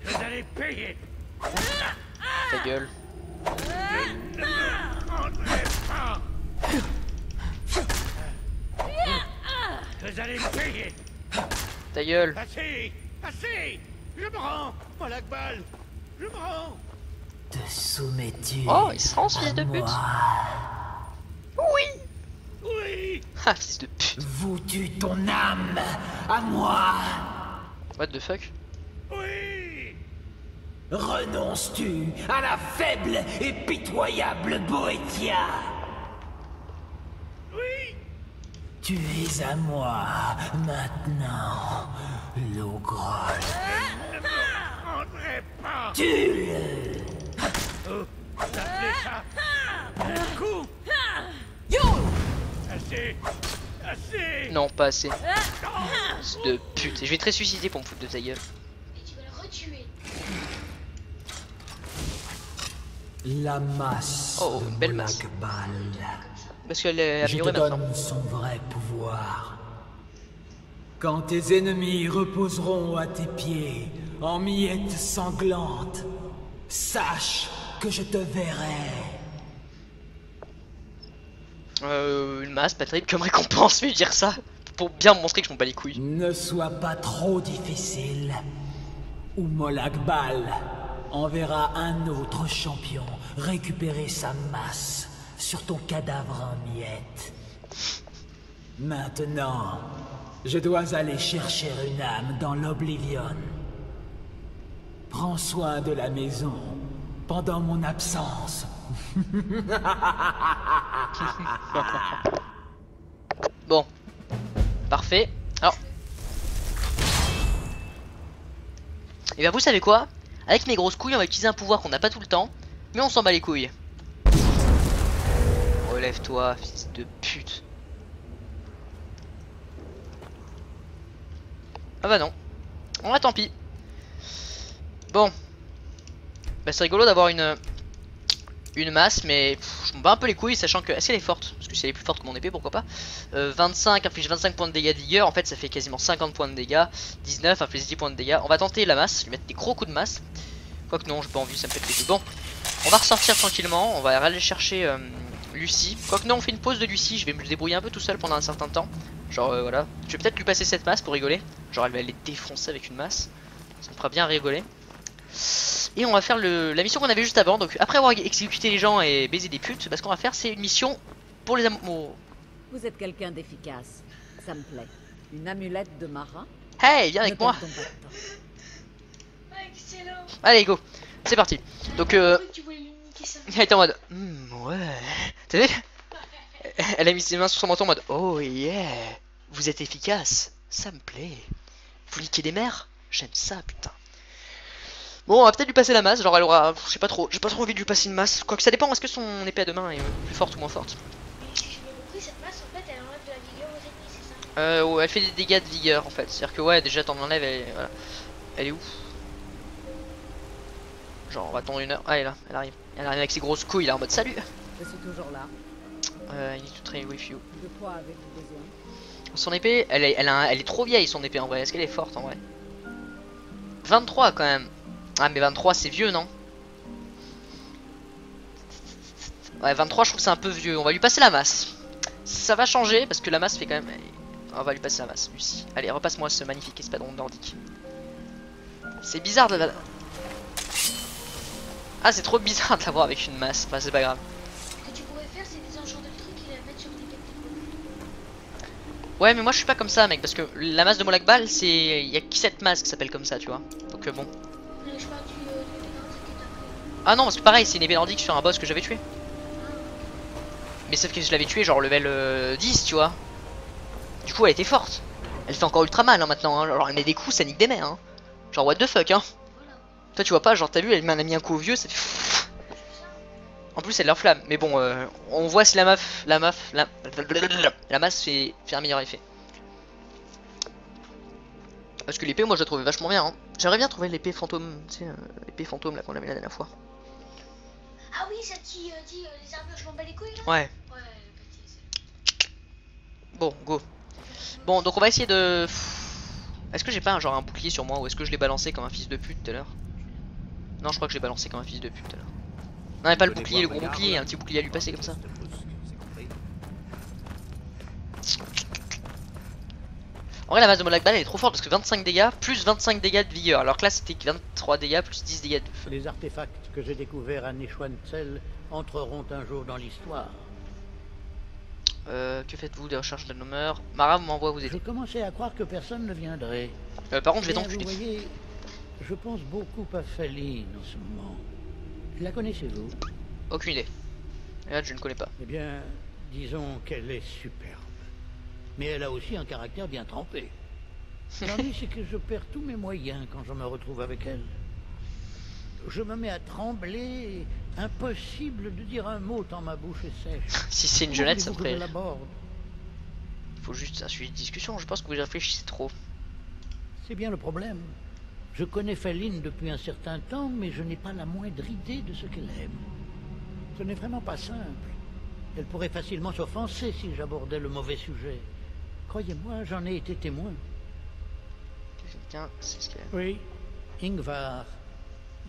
Vous allez payer. Ta gueule. Je ne me rendrai pas. Vous allez payer. Ta gueule. Assez. Assez. Je me rends. Voilà que balle. Je me rends. Te soumets-tu Oh il se rend ce fils de à pute. moi? Oui. Oui. Ah fils de pute. Voues-tu ton âme à moi? What the fuck? Oui. Renonces-tu à la faible et pitoyable Boétia? Oui. Tu es à moi maintenant, Logrol. Je ne me rendrai pas. Tue-le! Oh, ça fait ça. Un coup. Assez. Assez. Non pas assez. Fils de pute. Et je vais te ressusciter pour me foutre de ta gueule. Et tu vas le retuer. La masse Oh, de belle masse. Molag-Bal. Parce qu'elle est Je te améliorée maintenant. donne son vrai pouvoir. Quand tes ennemis reposeront à tes pieds, en miettes sanglantes, sache que je te verrai. Une masse, pas terrible comme récompense, mais dire ça pour bien me montrer que je m'en bats les couilles. Ne sois pas trop difficile, ou Molag-Bal enverra un autre champion récupérer sa masse sur ton cadavre en miettes. Maintenant, je dois aller chercher une âme dans l'Oblivion. Prends soin de la maison pendant mon absence. Bon, parfait. Alors, et bien vous savez quoi? Avec mes grosses couilles, on va utiliser un pouvoir qu'on n'a pas tout le temps, mais on s'en bat les couilles. Relève-toi, fils de pute. Ah bah non. Ah tant pis. Bon. Bah c'est rigolo d'avoir une masse, mais pff, je me bats un peu les couilles, sachant que... Est-ce qu'elle est forte? Parce que si elle est plus forte que mon épée, pourquoi pas. 25 inflige 25 points de dégâts de vigueur, en fait ça fait quasiment 50 points de dégâts. 19 inflige 10 points de dégâts. On va tenter la masse, lui mettre des gros coups de masse. Quoique non, j'ai pas envie, ça me fait les coups. Bon, on va ressortir tranquillement, on va aller chercher Lucie. Quoique non, on fait une pause de Lucie, je vais me débrouiller un peu tout seul pendant un certain temps. Genre voilà, je vais peut-être lui passer cette masse pour rigoler. Genre elle va aller défoncer avec une masse. Ça me fera bien rigoler. Et on va faire la mission qu'on avait juste avant. Donc après avoir exécuté les gens et baisé des putes, bah, ce qu'on va faire c'est une mission pour les amours. Vous êtes quelqu'un d'efficace. Ça me plaît. Une amulette de marin. Hey, viens avec Ne moi. perdons pas de temps. Ah, excellent. Allez go, c'est parti. Donc Je crois que tu voulais lui niquer ça. elle était en mode ouais. T'as vu? Elle a mis ses mains sur son menton en mode oh yeah. Vous êtes efficace, ça me plaît. Vous niquez des mères? J'aime ça putain. Bon, on va peut-être lui passer la masse, genre elle aura, je sais pas trop, j'ai pas trop envie de lui passer une masse. Quoique ça dépend, est-ce que son épée à deux mains est plus forte ou moins forte? Mais si j'ai bien compris, cette masse en fait elle enlève de la vigueur aux ennemis, c'est ça? Ouais, elle fait des dégâts de vigueur en fait. C'est-à-dire que ouais, déjà t'en enlèves, voilà. Elle est où? Genre on va attendre une heure. Ah elle est là, elle arrive. Elle arrive avec ses grosses couilles là en mode salut. Je suis toujours là. I need to train with you. De quoi avez-vous besoin? Son épée, elle est trop vieille son épée en vrai. Est-ce qu'elle est forte en vrai? 23 quand même. Ah mais 23 c'est vieux non? Ouais 23 je trouve que c'est un peu vieux. On va lui passer la masse. Ça va changer parce que la masse fait quand même... On va lui passer la masse, Lucie. Allez repasse-moi ce magnifique espadon nordique. C'est bizarre de la... Ah c'est trop bizarre de l'avoir avec une masse. Enfin c'est pas grave. Ce que tu pourrais faire, c'est Ouais, mais moi je suis pas comme ça, mec, parce que la masse de Molakbal, c'est. Il y a que cette masse qui s'appelle comme ça, tu vois. Donc bon. Je parle du épée nordique que t'as pris. Ah non, parce que pareil, c'est une épée nordique sur un boss que j'avais tué. Mais sauf que je l'avais tué genre level 10, tu vois. Du coup, elle était forte. Elle fait encore ultra mal hein, maintenant. Hein. Genre, elle met des coups, ça nique des mères. Hein. Genre, what the fuck, hein. Toi, tu vois pas, genre, t'as vu, elle m'a mis un coup au vieux, ça fait. En plus, elle leur flamme. Mais bon, on voit si la masse fait un meilleur effet. Parce que l'épée, moi, je la trouvais vachement bien. Hein. J'aimerais bien trouver l'épée fantôme, tu sais, l'épée fantôme là qu'on avait la dernière fois. Ah oui, celle qui dit les armures, je m'en bats les couilles là. Ouais. Ouais, bêtise. Bon, go. Bon, donc on va essayer de. Est-ce que j'ai pas un genre un bouclier sur moi ou est-ce que je l'ai balancé comme un fils de pute tout à l'heure? Non, je crois que j'ai balancé comme un fils de pute tout à l'heure. Non, mais pas le bouclier, le gros bouclier, un petit bouclier à lui passer comme ça. En vrai, la masse de Molakbal elle est trop forte parce que 25 dégâts plus 25 dégâts de vigueur. Alors que là, c'était 23 dégâts plus 10 dégâts de feu. Les artefacts que j'ai découverts à Neuschwanstein entreront un jour dans l'histoire. Que faites-vous des recherches de nommeurs? Mara m'envoie vous Je aider. commençais à croire que personne ne viendrait. Par contre, je vais Bien, t'enculer. vous voyez, je pense beaucoup à Faline en ce moment. La connaissez-vous? Aucune idée. Et là, je ne connais pas. Eh bien, disons qu'elle est superbe. Mais elle a aussi un caractère bien trempé. L'ennui, c'est que je perds tous mes moyens quand je me retrouve avec elle. Je me mets à trembler, impossible de dire un mot tant ma bouche est sèche. Si c'est une jeunette, ça me ferait. ferait. Il faut juste un suivi de discussion. Je pense que vous y réfléchissez trop. C'est bien le problème. Je connais Faline depuis un certain temps, mais je n'ai pas la moindre idée de ce qu'elle aime. Ce n'est vraiment pas simple. Elle pourrait facilement s'offenser si j'abordais le mauvais sujet. Croyez-moi, j'en ai été témoin. Quelqu'un, c'est ce qu'elle aime. Oui, Ingvar.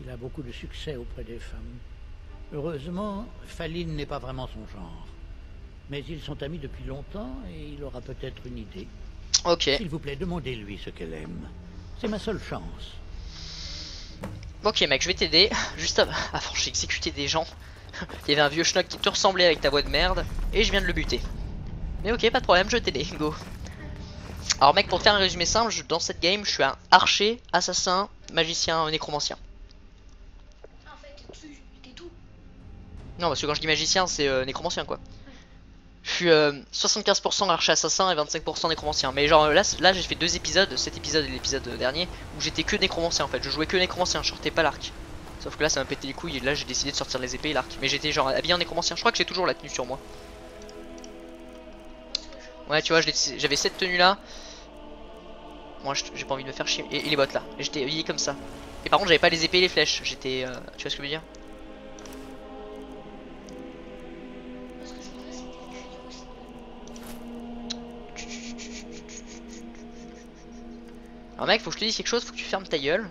Il a beaucoup de succès auprès des femmes. Heureusement, Faline n'est pas vraiment son genre. Mais ils sont amis depuis longtemps et il aura peut-être une idée. Ok. S'il vous plaît, demandez-lui ce qu'elle aime. C'est ma seule chance. Ok mec, je vais t'aider. Juste avant j'ai exécuté des gens. Il y avait un vieux schnock qui te ressemblait avec ta voix de merde. Et je viens de le buter. Mais ok, pas de problème, je vais t'aider, go. Alors mec, pour te faire un résumé simple, dans cette game, je suis un archer, assassin, magicien, nécromancien. En fait, t'es tout. Non, parce que quand je dis magicien, c'est nécromancien quoi. Je suis 75% archer assassin et 25% nécromancien. Mais genre là j'ai fait 2 épisodes, cet épisode et l'épisode dernier, où j'étais que nécromancien en fait. Je jouais que nécromancien, je sortais pas l'arc. Sauf que là ça m'a pété les couilles et là j'ai décidé de sortir les épées et l'arc. Mais j'étais genre habillé en nécromancien. Je crois que j'ai toujours la tenue sur moi. Ouais, tu vois, j'avais cette tenue là. Moi j'ai pas envie de me faire chier. Et les bottes là. J'étais habillé comme ça. Et par contre j'avais pas les épées et les flèches. J'étais. Tu vois ce que je veux dire? Alors mec, faut que je te dise quelque chose, faut que tu fermes ta gueule.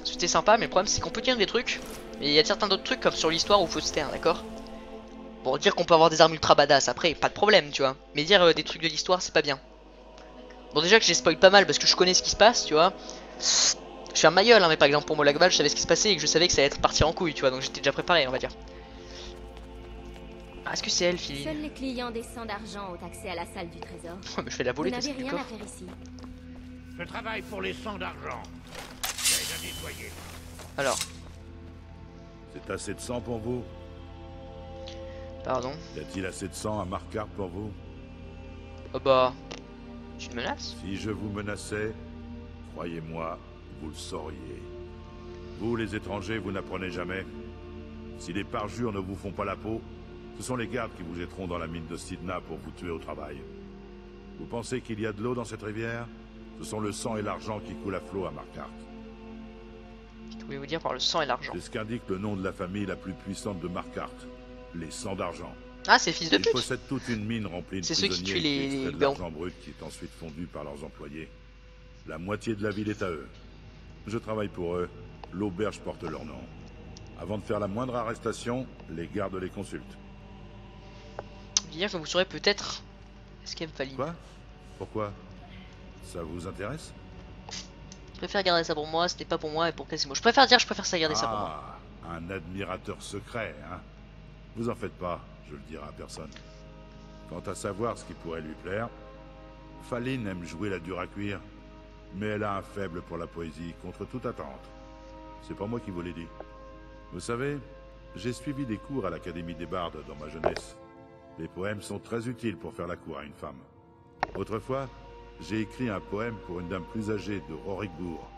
C'était sympa, mais le problème c'est qu'on peut dire des trucs. Mais il y a certains d'autres trucs comme sur l'histoire où faut se taire, d'accord? Bon, dire qu'on peut avoir des armes ultra badass après, pas de problème, tu vois. Mais dire des trucs de l'histoire, c'est pas bien. Bon, déjà que j'ai spoil pas mal parce que je connais ce qui se passe, tu vois. Je suis un ma gueule, hein, mais par exemple pour Molakbal, je savais ce qui se passait et que je savais que ça allait être partir en couille, tu vois. Donc j'étais déjà préparé, on va dire. Ah, est-ce que c'est elle, Philine? Seuls les clients des 100 d'argent ont accès à la salle du trésor. Mais je fais la volée, Vous t'as n'avez du rien à coffre. faire ici. Je travaille pour les 100 d'argent. J'ai à nettoyer. Alors, C'est assez de sang pour vous? pardon. Y a-t-il assez de sang à Markarth pour vous? Oh bah. Tu me menaces? Si je vous menaçais, croyez-moi, vous le sauriez. Vous, les étrangers, vous n'apprenez jamais. Si les parjures ne vous font pas la peau, ce sont les gardes qui vous jetteront dans la mine de Sidna pour vous tuer au travail. Vous pensez qu'il y a de l'eau dans cette rivière? Ce sont le sang et l'argent qui coulent à flot à Markarth. Que voulez-vous dire par le sang et l'argent? C'est ce qu'indique le nom de la famille la plus puissante de Markarth, les 100 d'argent. Ah, c'est fils de Ils pute. possèdent toute une mine remplie de C'est ceux qui prisonniers tuent les extraient de libéraux. l'argent brut qui est ensuite fondu par leurs employés. La moitié de la ville est à eux. Je travaille pour eux. L'auberge porte leur nom. Avant de faire la moindre arrestation, les gardes les consultent. Dire que vous saurez peut-être ce qu'aime Faline. Quoi? Pourquoi? Ça vous intéresse? Je préfère garder ça pour moi, c'était pas pour moi et pour Quasimo. Je préfère ça garder ça pour moi. Ah, un admirateur secret, hein? Vous en faites pas, je le dirai à personne. Quant à savoir ce qui pourrait lui plaire, Faline aime jouer la dure à cuire, mais elle a un faible pour la poésie, contre toute attente. C'est pas moi qui vous l'ai dit. Vous savez, j'ai suivi des cours à l'Académie des Bardes dans ma jeunesse. Les poèmes sont très utiles pour faire la cour à une femme. Autrefois, j'ai écrit un poème pour une dame plus âgée de Rorikbourg.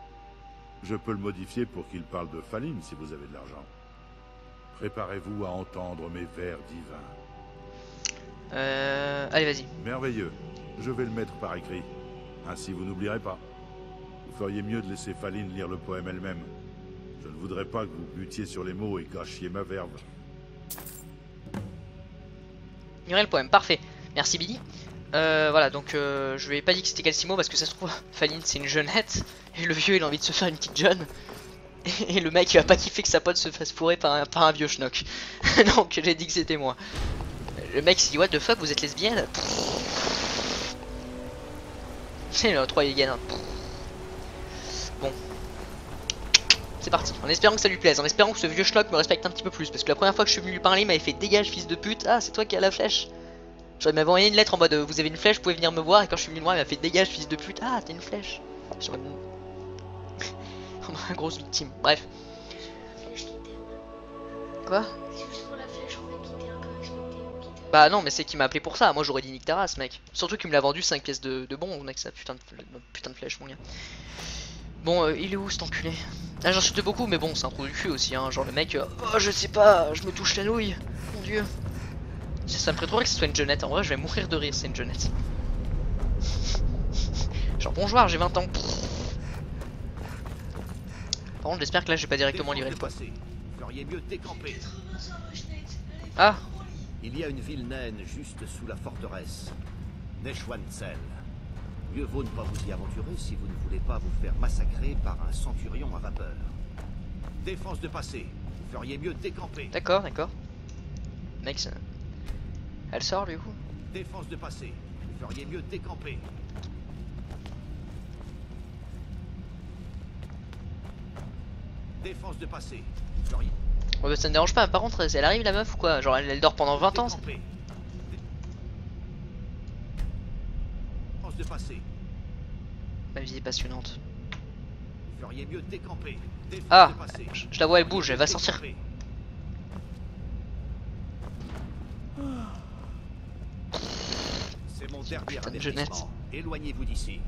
Je peux le modifier pour qu'il parle de Faline si vous avez de l'argent. Préparez-vous à entendre mes vers divins. Allez, vas-y. Merveilleux. Je vais le mettre par écrit. Ainsi vous n'oublierez pas. Vous feriez mieux de laisser Faline lire le poème elle-même. Je ne voudrais pas que vous butiez sur les mots et gâchiez ma verve. Lirez le poème, parfait. Merci Billy. Voilà, donc je lui ai pas dit que c'était Calcimo parce que ça se trouve, Faline c'est une jeunette. Et le vieux il a envie de se faire une petite jeune. Et le mec il va pas kiffer que sa pote se fasse fourrer par un vieux schnock. Donc j'ai dit que c'était moi. Le mec s'est dit what the fuck, vous êtes lesbienne? C'est le 3 Yegan. Bon. C'est parti, en espérant que ça lui plaise, en espérant que ce vieux schnock me respecte un petit peu plus. Parce que la première fois que je suis venu lui parler, il m'avait fait dégage fils de pute. Ah c'est toi qui as la flèche. Genre il m'avait envoyé une lettre en mode vous avez une flèche, vous pouvez venir me voir. Et quand je suis venu le voir il m'a fait dégage fils de pute. Ah t'as une flèche. Sur une... grosse victime, bref. Quoi? Bah non mais c'est qu'il m'a appelé pour ça, moi j'aurais dit nique ta race mec. Surtout qu'il me l'a vendu 5 pièces de bon mec, ça putain de flèche mon gars. Bon il est où cet enculé? Là j'insulte beaucoup mais bon c'est un trou du cul aussi hein. Genre le mec oh je sais pas, je me touche la nouille. Mon dieu. Ça me ferait trop rire que ce soit une jeunette, en vrai je vais mourir de rire c'est une jeunette. Genre bonjour j'ai 20 ans. Par contre j'espère que là je vais pas directement livrer le poids. Ah. Il y a une ville naine juste sous la forteresse, Neschwanzell. Mieux vaut ne pas vous y aventurer si vous ne voulez pas vous faire massacrer par un centurion à vapeur. Défense de passer, vous feriez mieux décamper. D'accord, d'accord. Mec, ça... Elle sort du coup. Défense de passer, vous feriez mieux décamper. Défense de passer, vous feriez... Ouais, bah, ça me dérange pas, par contre elle arrive la meuf ou quoi? Genre elle dort pendant 20 ans ça... De passer. Ma vie est passionnante. Vous feriez mieux décamper. Ah, je la vois elle bouge, elle va sortir. C'est mon dernier jeunette. Éloignez-vous d'ici.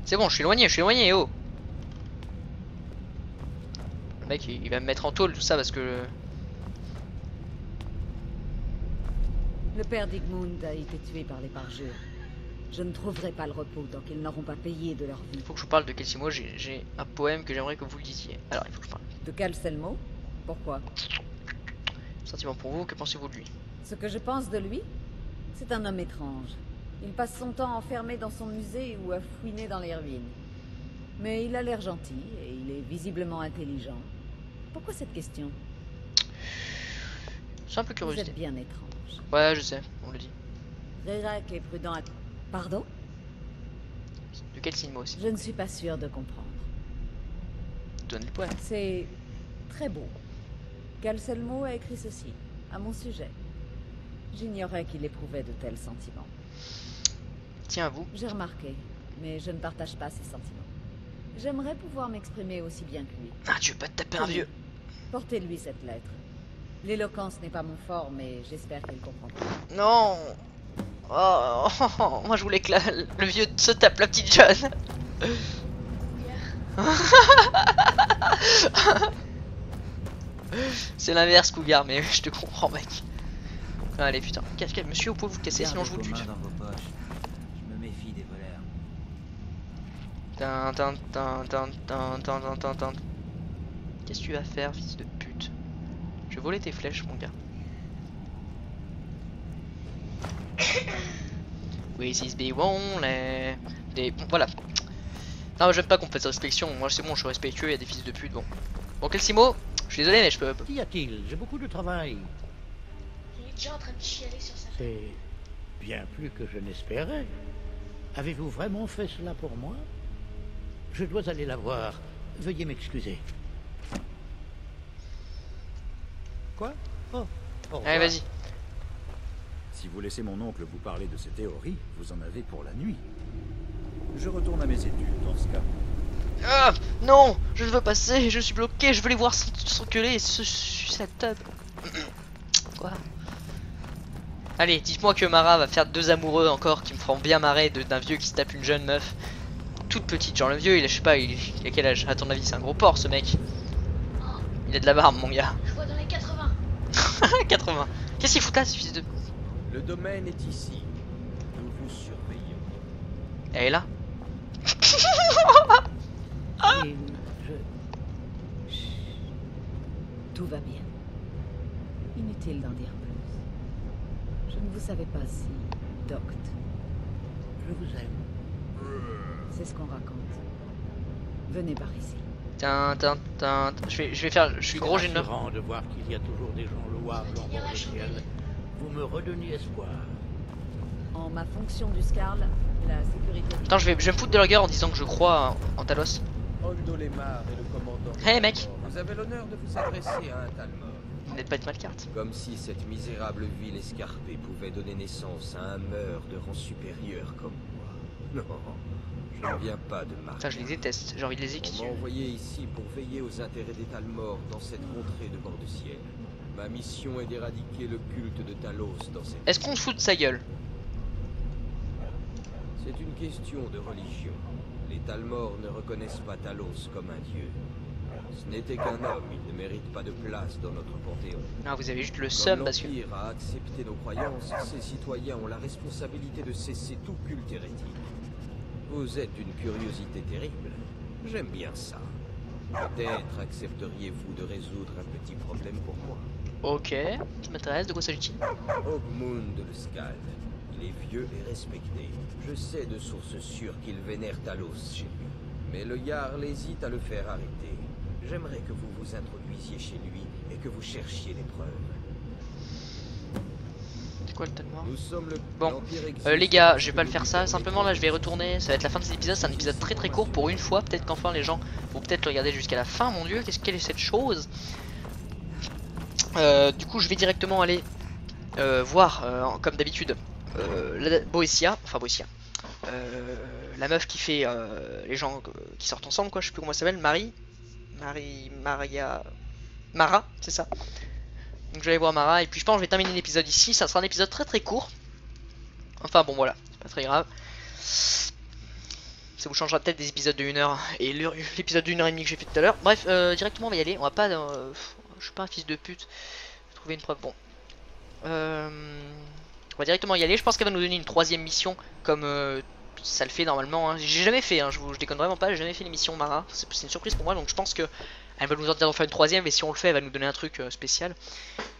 C'est bon, je suis éloigné, oh. Le mec il va me mettre en tôle tout ça parce que... Le père d'Igmund a été tué par les parjures. Je ne trouverai pas le repos tant qu'ils n'auront pas payé de leur vie. Il faut que je vous parle de Calcimo, j'ai un poème que j'aimerais que vous le disiez. Alors il faut que je parle. De Calcelmo? Pourquoi? Sentiment pour vous, que pensez-vous de lui? Ce que je pense de lui? C'est un homme étrange. Il passe son temps enfermé dans son musée ou à fouiner dans les ruines. Mais il a l'air gentil et il est visiblement intelligent. Pourquoi cette question? C'est un peu curiosité. Vous êtes bien étrange. Ouais, je sais, on le dit. Rayrak est prudent à... Pardon? De quel signe moi aussi? Je ne suis pas sûre de comprendre. Donne le poème. C'est très beau. Calcelmo a écrit ceci, à mon sujet. J'ignorais qu'il éprouvait de tels sentiments. Tiens à vous. J'ai remarqué, mais je ne partage pas ses sentiments. J'aimerais pouvoir m'exprimer aussi bien que lui. Ah, tu veux pas te taper un vieux? Portez-lui cette lettre. L'éloquence n'est pas mon fort, mais j'espère qu'il comprendra. Non. Oh, moi je voulais que le vieux se tape la petite jeune. C'est l'inverse, Cougar, mais je te comprends, mec. Allez, putain. Monsieur, vous pouvez vous casser, sinon je vous tue. Je me méfie des voleurs. Qu'est-ce que tu vas faire, fils de pute? Je vais voler tes flèches, mon gars. Oui, si be only. Bon, voilà. Non, j'aime pas qu'on fasse respectation. Moi, c'est bon, je suis respectueux. Il y a des fils de pute. Bon. Bon, Calcimo, je suis désolé, mais je peux. Qu'y a-t-il? J'ai beaucoup de travail. Il est déjà en train de chialer sur sa... C'est bien plus que je n'espérais. Avez-vous vraiment fait cela pour moi? Je dois aller la voir. Veuillez m'excuser. Quoi? Oh. Allez, vas-y. Si vous laissez mon oncle vous parler de ces théories, vous en avez pour la nuit. Je retourne à mes études dans ce cas. Ah non, je ne veux passer, je suis bloqué, je veux les voir s'enculer et se sucer la tub. Quoi? Allez, dites-moi que Mara va faire 2 amoureux encore qui me feront bien marrer d'un vieux qui se tape une jeune meuf. Toute petite, genre le vieux, il a, je sais pas, il a quel âge? À ton avis, c'est un gros porc ce mec. Il a de la barbe, mon gars. Je vois dans les 80. 80. Qu'est-ce qu'il fout là, ce fils de... Le domaine est ici. Nous vous surveillons. Elle est là. Et Chut. Tout va bien. Inutile d'en dire plus. Je ne vous savais pas si docte. Je vous aime. C'est ce qu'on raconte. Venez par ici. Je vais faire. Je suis gros, j'ai une meuf. C'est rassurant de voir qu'il y a toujours des gens louables en bord de ciel. Vous me redonnez espoir. En ma fonction du Scarl, la sécurité... Attends, je vais me foutre de leur gueule en disant que je crois en Talos. Holdo Lemar et le commandant... Hey mec! Vous avez l'honneur de vous adresser à un Talmor. Vous n'êtes pas de malcarte. Comme si cette misérable ville escarpée pouvait donner naissance à un meur de rang supérieur comme moi. Non, je ne viens pas de Marc. Putain, je les déteste, j'ai envie de les On exécuter. m'a envoyé ici pour veiller aux intérêts des Talmor dans cette contrée de bord de ciel. Ma mission est d'éradiquer le culte de Talos dans cette... Est-ce qu'on se fout de sa gueule? C'est une question de religion. Les Talmor ne reconnaissent pas Talos comme un dieu. Ce n'était qu'un homme, il ne mérite pas de place dans notre panthéon. Ah, vous avez juste le Comme seum parce que... l'Empire a accepté nos croyances, ses citoyens ont la responsabilité de cesser tout culte hérétique. Vous êtes une curiosité terrible. J'aime bien ça. Peut-être accepteriez-vous de résoudre un petit problème pour moi. Ok, ça m'intéresse, de quoi s'agit-il? Ogmund le Scald. Il est vieux et respecté. Je sais de sources sûres qu'il vénère Talos chez lui. Mais le Jarl hésite à le faire arrêter. J'aimerais que vous vous introduisiez chez lui et que vous cherchiez les preuves. C'est quoi le Talmor? Nous sommes le... Bon, les gars, je vais pas le faire ça. Simplement, là, je vais retourner. Ça va être la fin de cet épisode. C'est un épisode très très court pour une fois. Peut-être qu'enfin les gens vont peut-être le regarder jusqu'à la fin. Mon dieu, quelle est cette chose? Du coup, je vais directement aller voir, comme d'habitude, Boessia. Enfin, Boessia. La meuf qui fait les gens qui sortent ensemble, quoi. Je sais plus comment elle s'appelle. Mara, c'est ça. Donc je vais aller voir Mara et puis je pense que je vais terminer l'épisode ici. Ça sera un épisode très très court. Enfin bon voilà, c'est pas très grave. Ça vous changera peut-être des épisodes de 1 heure et l'épisode de 1 heure et demie que j'ai fait tout à l'heure. Bref, directement on va y aller. On va pas... je suis pas un fils de pute. Trouver une preuve. Bon. On va directement y aller. Je pense qu'elle va nous donner une 3ème mission comme ça le fait normalement. Hein. J'ai jamais fait, hein. Je déconne vraiment pas. J'ai jamais fait l'émission Mara. C'est une surprise pour moi donc je pense que... Elle va nous en dire d'en faire une 3ème et si on le fait elle va nous donner un truc spécial.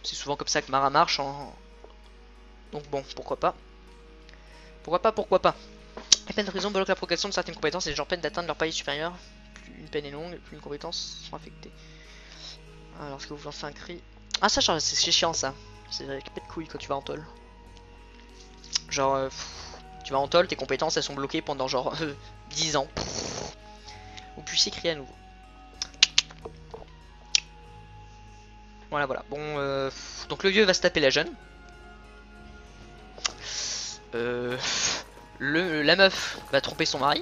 C'est souvent comme ça que Mara marche donc bon, pourquoi pas. Pourquoi pas. Les peines de prison bloquent la progression de certaines compétences et les gens peinent d'atteindre leur palier supérieur. Plus une peine est longue, plus une compétence sont affectées. Alors, lorsque vous lancez un cri... Ah ça c'est chiant ça. C'est avec de couilles quand tu vas en tôle. Genre, tu vas en tôle, tes compétences elles sont bloquées pendant genre 10 ans. Vous puissiez crier à nouveau. Voilà. Bon, donc le vieux va se taper la jeune. La meuf va tromper son mari.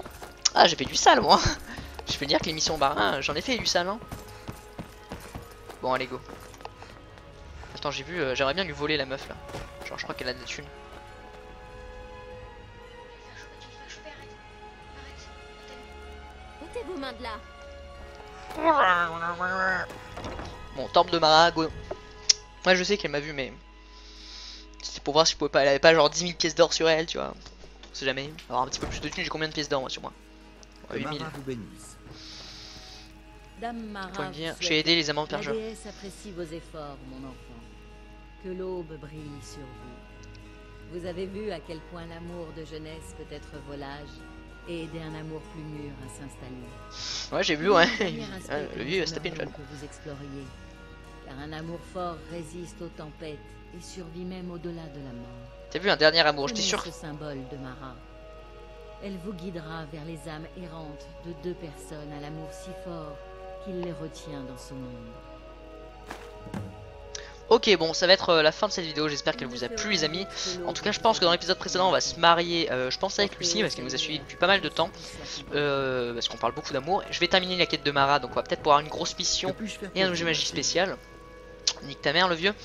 Ah, j'ai fait du sale, moi. Je peux dire que l'émission Barin, j'en ai fait du sale, hein. Bon, allez, go. Attends, j'ai vu, j'aimerais bien lui voler la meuf, là. Genre, je crois qu'elle a des thunes. Ôtez vos mains de là. Bon, temple de Mara, go. Moi je sais qu'elle m'a vu, mais c'était pour voir si je pouvais pas. Elle avait pas genre 10 000 pièces d'or sur elle, tu vois. On sait jamais. Alors un petit peu plus de thunes, j'ai combien de pièces d'or moi sur moi? 8 000. Dame Mara, j'ai aidé les amants de Perja. La déesse apprécie vos efforts, mon enfant. Que l'aube brille sur vous. Vous avez vu à quel point l'amour de jeunesse peut être volage et aider un amour plus mûr à s'installer. Ouais, j'ai vu, ouais. Le vieux se taper une jeune. Que vous exploriez, car un amour fort résiste aux tempêtes et survit même au-delà de la mort. T'as vu un dernier amour, j'étais sûr. Ce symbole de Mara. Elle vous guidera vers les âmes errantes de 2 personnes à l'amour si fort qu'il les retient dans ce monde. Ok, bon, ça va être la fin de cette vidéo, j'espère qu'elle vous a plu les amis. En tout cas, je pense que dans l'épisode précédent, on va se marier, je pense avec Lucie, parce qu'elle nous a suivi depuis pas mal de temps, parce qu'on parle beaucoup d'amour. Je vais terminer la quête de Mara, donc on va peut-être pouvoir une grosse mission et un objet magie spécial. Nique ta mère le vieux.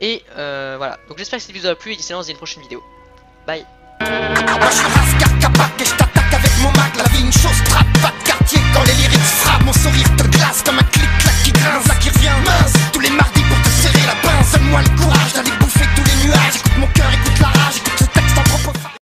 Et voilà, donc j'espère que cette vidéo vous a plu, et d'ici là on se dit à une prochaine vidéo. Bye. Moi je suis Raskar Kapak et je t'attaque avec mon mag, la vie une chose trappe.